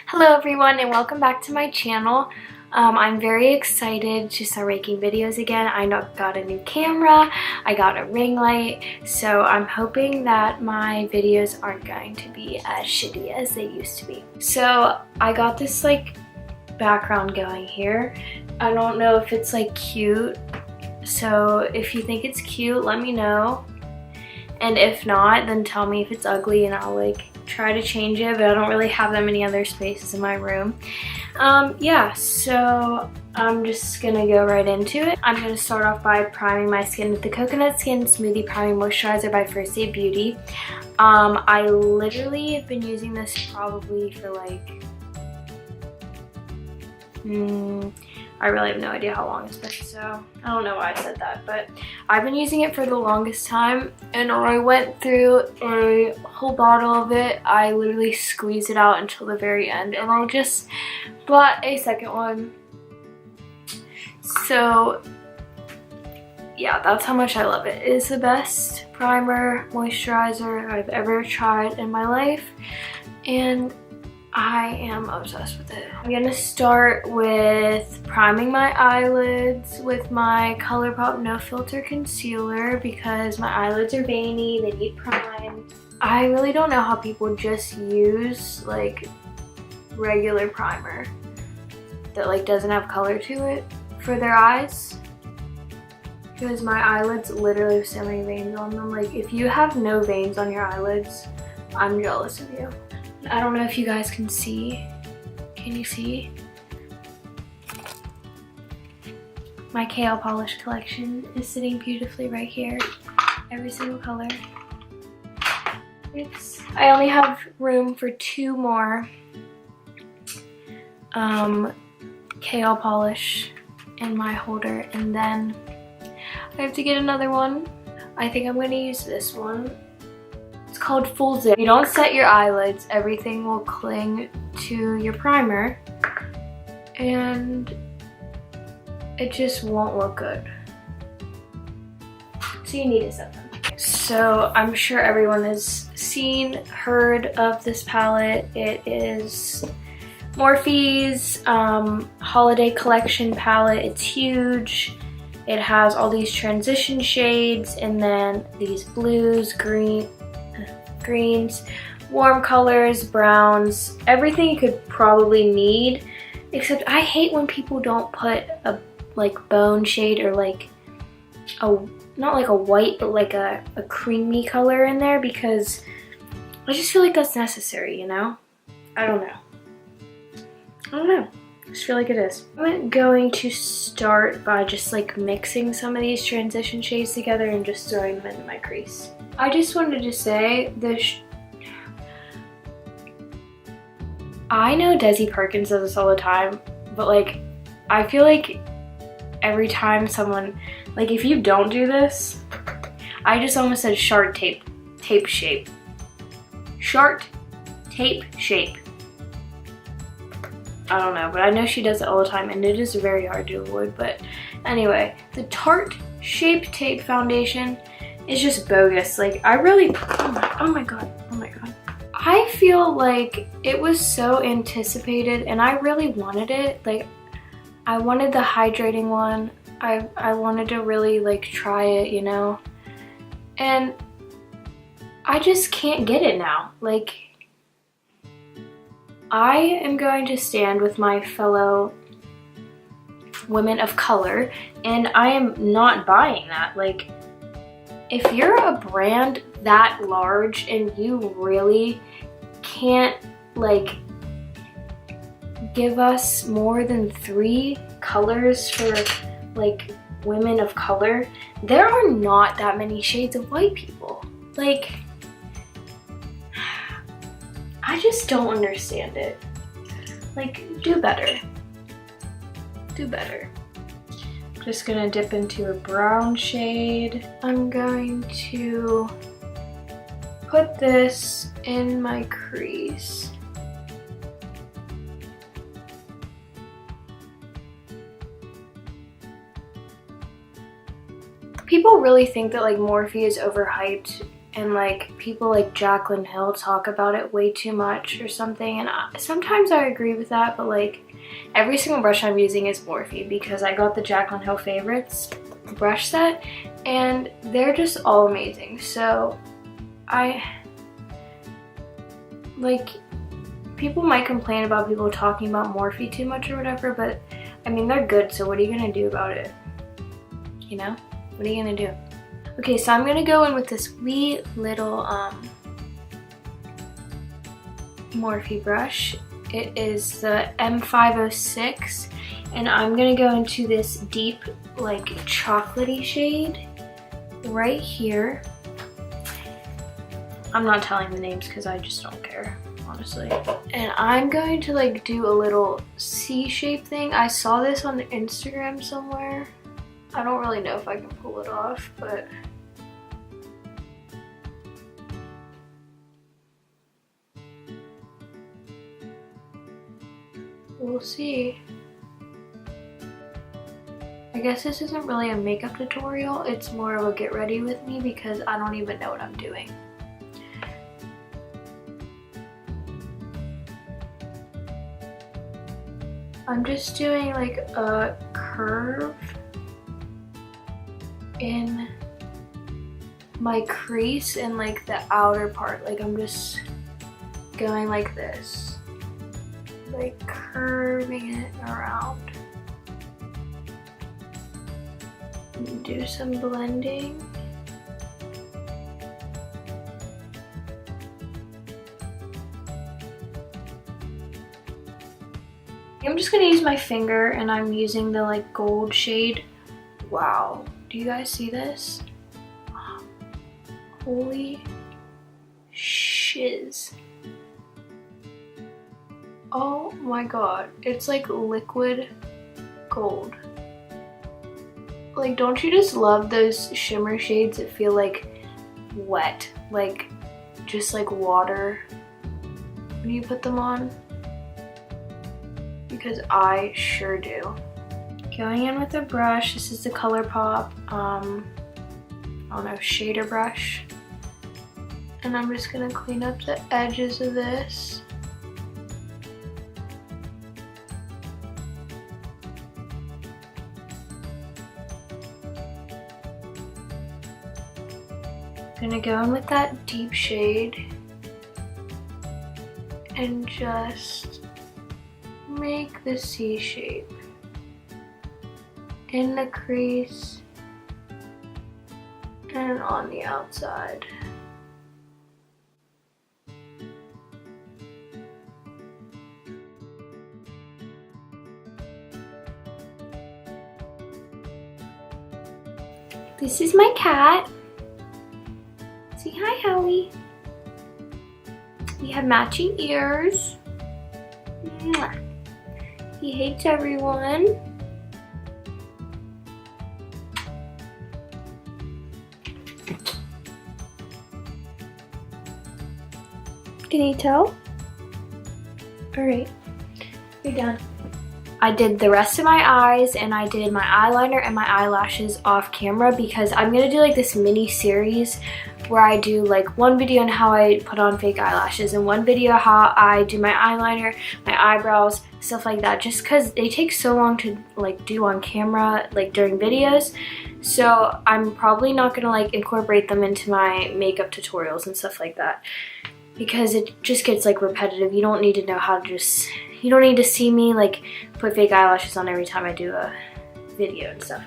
Hello everyone and welcome back to my channel. I'm very excited to start making videos again. I got a new camera, I got a ring light, so I'm hoping that my videos aren't going to be as shitty as they used to be. So I got this background going here. I don't know if it's cute, so if you think it's cute, let me know. And if not, then tell me if it's ugly and I'll try to change it, but I don't really have that many other spaces in my room. Yeah, so I'm just gonna go right into it. I'm gonna start off by priming my skin with the Coconut Skin Smoothie Priming Moisturizer by First Aid Beauty. I literally have been using this probably for I really have no idea how long it's been, so I don't know why I said that, but I've been using it for the longest time, and when I went through a whole bottle of it, I literally squeezed it out until the very end, and I just bought a second one. So yeah, that's how much I love it. It is the best primer moisturizer I've ever tried in my life, and I am obsessed with it. I'm gonna start with priming my eyelids with my ColourPop No Filter Concealer because my eyelids are veiny, they need primed. I really don't know how people just use regular primer that doesn't have color to it for their eyes, because my eyelids literally have so many veins on them. If you have no veins on your eyelids, I'm jealous of you. I don't know if you guys can see. Can you see? My Kale Polish collection is sitting beautifully right here. Every single color. Oops. I only have room for 2 more Kale Polish in my holder, and then I have to get another one. I think I'm gonna use this one. It's called Full Zip. If you don't set your eyelids, everything will cling to your primer and it just won't look good. So you need to set them. So I'm sure everyone has heard of this palette. It is Morphe's holiday collection palette. It's huge. It has all these transition shades and then these blues, greens, warm colors, browns, everything you could probably need, except I hate when people don't put a bone shade or not a white, but a creamy color in there, because I just feel that's necessary, you know? I don't know. I just feel it is. I'm going to start by just mixing some of these transition shades together and just throwing them into my crease. I just wanted to say this. I know Desi Perkins does this all the time, but I feel every time someone, if you don't do this, I just almost said Shark tape shape. Shark tape shape. I don't know, but I know she does it all the time and it is very hard to avoid. But anyway, the Tarte Shape Tape Foundation is just bogus. I really, oh my god. I feel it was so anticipated and I really wanted it. I wanted the hydrating one. I wanted to really try it, you know? And I just can't get it now. I am going to stand with my fellow women of color and I am not buying that. If you're a brand that large and you really can't give us more than 3 colors for women of color, there are not that many shades of white people. I just don't understand it. Do better. Do better. Just gonna dip into a brown shade. I'm going to put this in my crease. People really think that Morphe is overhyped and like people like Jaclyn Hill talk about it way too much or something, and sometimes I agree with that, but like every single brush I'm using is Morphe because I got the Jaclyn Hill Favorites brush set and they're just all amazing. So people might complain about people talking about Morphe too much or whatever, but I mean, they're good, so what are you gonna do about it? You know? What are you gonna do? Okay, so I'm gonna go in with this wee little Morphe brush. It is the M506, and I'm gonna go into this deep, like, chocolatey shade right here. I'm not telling the names because I just don't care, honestly. And I'm going to like do a little C-shape thing. I saw this on Instagram somewhere. I don't really know if I can pull it off, but we'll see. I guess this isn't really a makeup tutorial. It's more of a get ready with me because I don't even know what I'm doing. I'm just doing like a curve in my crease and like the outer part. Like I'm just going like this, like curving it around. And do some blending. I'm just gonna use my finger and I'm using the like gold shade. Wow, do you guys see this? Holy shiz. Oh my god, it's like liquid gold. Like, don't you just love those shimmer shades that feel like wet? Like, just like water when you put them on? Because I sure do. Going in with a brush, this is the ColourPop, I don't know, shader brush. And I'm just gonna clean up the edges of this. Gonna go in with that deep shade and just make the C shape in the crease and on the outside. This is my cat. Say hi, Howie. We have matching ears. Mwah. He hates everyone. Can you tell? Alright, you're done. I did the rest of my eyes and I did my eyeliner and my eyelashes off camera because I'm gonna do like this mini series where I do like one video on how I put on fake eyelashes and one video how I do my eyeliner, my eyebrows, stuff like that, just because they take so long to like do on camera, like during videos. So I'm probably not gonna like incorporate them into my makeup tutorials and stuff like that because it just gets like repetitive. You don't need to know how to just, you don't need to see me like put fake eyelashes on every time I do a video and stuff.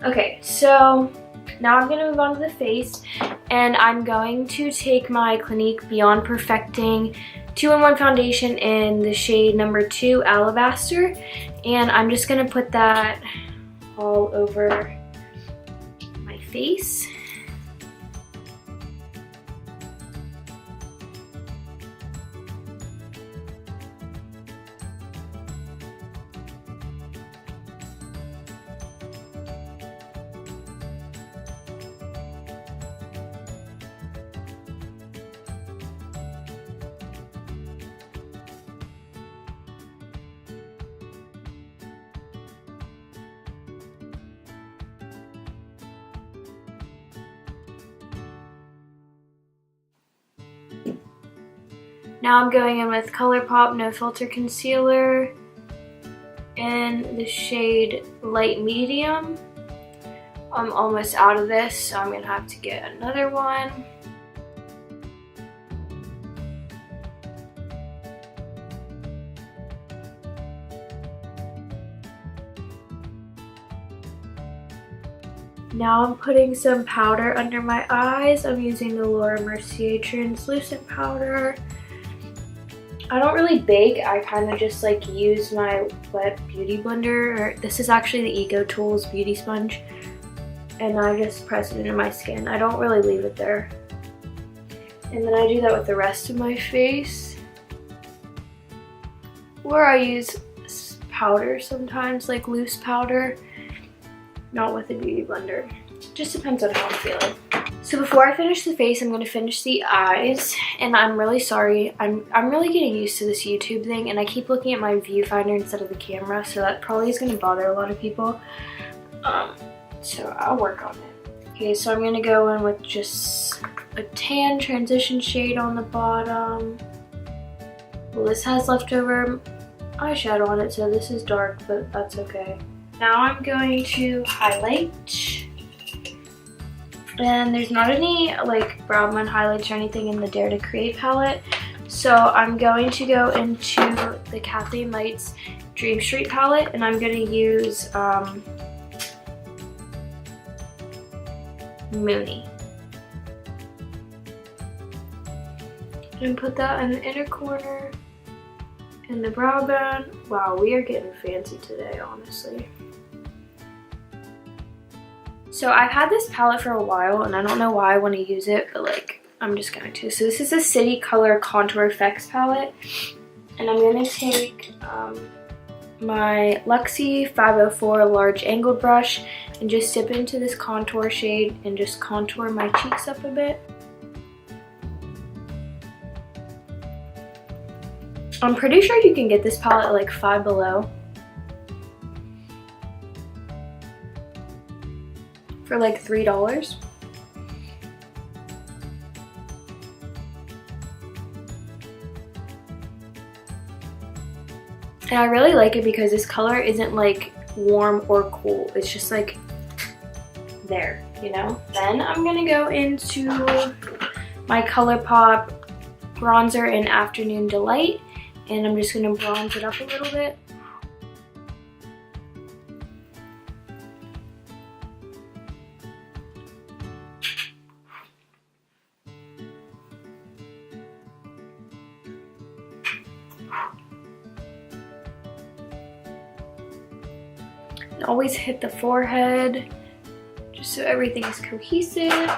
Okay, so now I'm gonna move on to the face, and I'm going to take my Clinique Beyond Perfecting 2-in-1 foundation in the shade number 2 Alabaster, and I'm just gonna put that all over my face. Now I'm going in with ColourPop No Filter Concealer in the shade Light Medium. I'm almost out of this, so I'm gonna have to get another one. Now I'm putting some powder under my eyes. I'm using the Laura Mercier translucent powder. I don't really bake, I kind of just like use my wet beauty blender, or this is actually the Ego Tools beauty sponge, and I just press it into my skin. I don't really leave it there. And then I do that with the rest of my face, or I use powder sometimes, like loose powder, not with a beauty blender. Just depends on how I'm feeling. So before I finish the face, I'm going to finish the eyes, and I'm really sorry. I'm really getting used to this YouTube thing, and I keep looking at my viewfinder instead of the camera, so that probably is going to bother a lot of people. So I'll work on it. Okay, so I'm going to go in with just a tan transition shade on the bottom. Well, this has leftover eyeshadow on it, so this is dark, but that's okay. Now I'm going to highlight. And there's not any like brow bone highlights or anything in the Dare to Create palette. So I'm going to go into the Kathleen Lights Dream Street palette, and I'm going to use Moony. And put that in the inner corner in the brow bone. Wow, we are getting fancy today, honestly. So I've had this palette for a while, and I don't know why I want to use it, but like I'm just going to. So this is a City Color Contour Effects palette, and I'm going to take my Luxie 504 large angled brush and just dip into this contour shade and just contour my cheeks up a bit. I'm pretty sure you can get this palette at like Five Below for like $3. And I really like it because this color isn't like warm or cool. It's just like there, you know? Then I'm gonna go into my ColourPop bronzer in Afternoon Delight, and I'm just gonna bronze it up a little bit. And always hit the forehead just so everything is cohesive.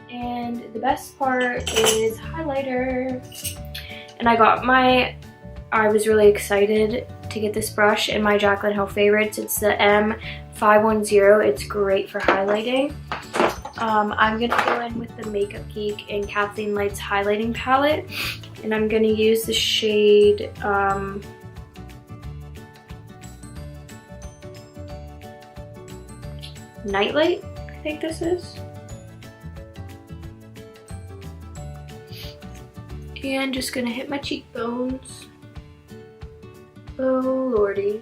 And the best part is highlighter. And I was really excited to get this brush in my Jaclyn Hill favorites. It's the M510. It's great for highlighting. I'm gonna go in with the Makeup Geek and Kathleen Lights highlighting palette, and I'm gonna use the shade Nightlight, I think this is. And just gonna hit my cheekbones. Oh lordy.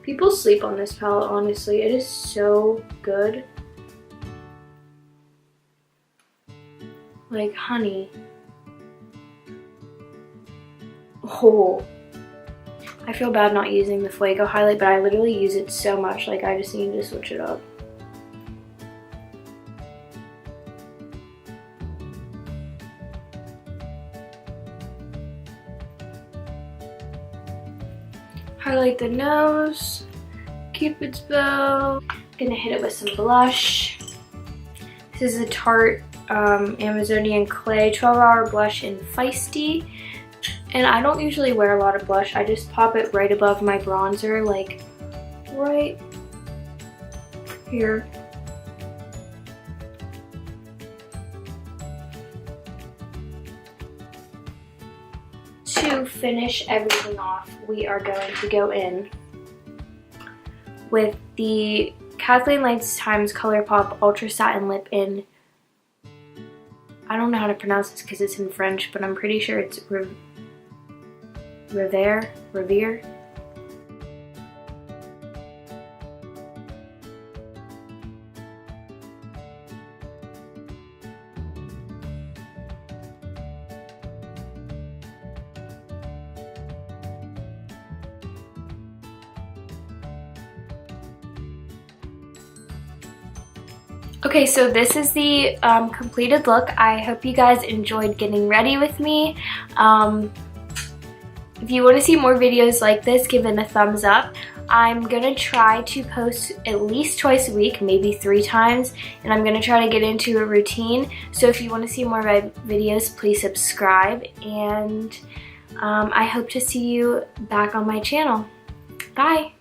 People sleep on this palette, honestly. It is so good. Like honey. Oh. I feel bad not using the Fuego highlight, but I literally use it so much, like I just need to switch it up. Highlight the nose, Cupid's bow. Gonna hit it with some blush. This is a Tarte Amazonian Clay 12-hour blush in Feisty. And I don't usually wear a lot of blush. I just pop it right above my bronzer, like right here. To finish everything off, we are going to go in with the Kathleen Lights Times ColourPop Ultra Satin Lip in I don't know how to pronounce this because it's in French, but I'm pretty sure it's Revere. Okay, so this is the completed look. I hope you guys enjoyed getting ready with me. If you want to see more videos like this, give it a thumbs up. I'm going to try to post at least twice a week, maybe 3 times, and I'm going to try to get into a routine. So if you want to see more videos, please subscribe, and I hope to see you back on my channel. Bye!